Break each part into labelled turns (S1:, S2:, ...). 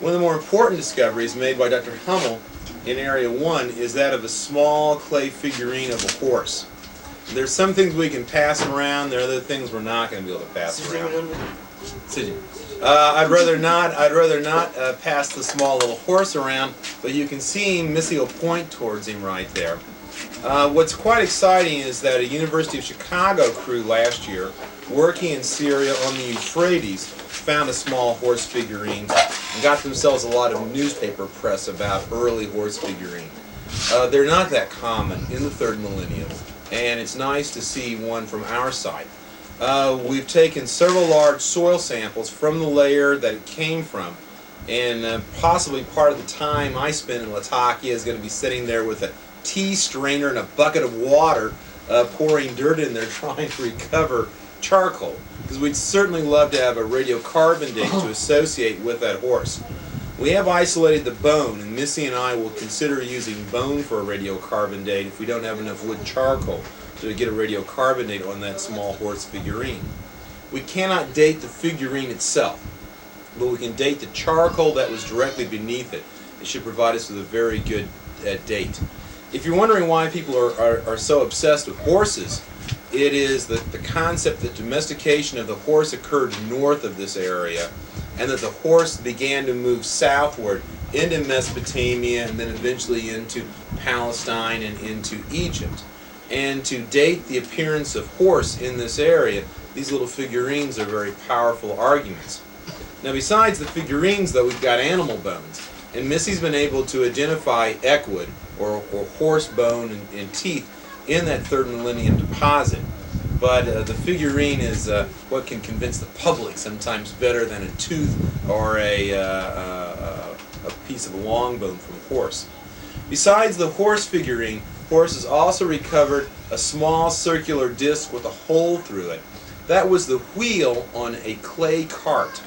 S1: One of the more important discoveries made by Dr. Hummel in Area 1 is that of a small clay figurine of a horse. There's some things we can pass around, there are other things we're not going to be able to pass around. I'd rather not pass the small little horse around, but you can see Missy will point towards him right there. What's quite exciting is that a University of Chicago crew last year, working in Syria on the Euphrates, found a small horse figurine and got themselves a lot of newspaper press about early horse figurine. They're not that common in the third millennium, and it's nice to see one from our side. We've taken several large soil samples from the layer that it came from, and possibly part of the time I spent in Latakia is going to be sitting there with a tea strainer and a bucket of water pouring dirt in there trying to recover charcoal, because we'd certainly love to have a radiocarbon date to associate with that horse. We have isolated the bone, and Missy and I will consider using bone for a radiocarbon date if we don't have enough wood charcoal to get a radiocarbon date on that small horse figurine. We cannot date the figurine itself, but we can date the charcoal that was directly beneath it. It should provide us with a very good date. If you're wondering why people are so obsessed with horses, it is the concept that domestication of the horse occurred north of this area, and that the horse began to move southward into Mesopotamia and then eventually into Palestine and into Egypt. And to date the appearance of horse in this area, these little figurines are very powerful arguments. Now, besides the figurines, though, we've got animal bones, and Missy's been able to identify equid, or horse bone and teeth, in that third millennium deposit. But the figurine is what can convince the public sometimes better than a tooth or a piece of a long bone from a horse. Besides the horse figurine, horse has also recovered a small circular disc with a hole through it. That was the wheel on a clay cart.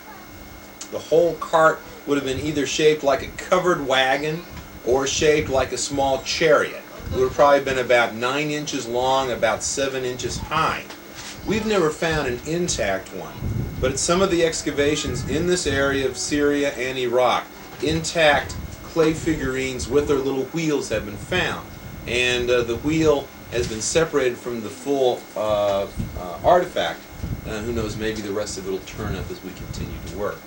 S1: The whole cart would have been either shaped like a covered wagon or shaped like a small chariot. It would have probably been about 9 inches long, about 7 inches high. We've never found an intact one, but at some of the excavations in this area of Syria and Iraq, intact clay figurines with their little wheels have been found. And the wheel has been separated from the full artifact. Who knows, maybe the rest of it will turn up as we continue to work.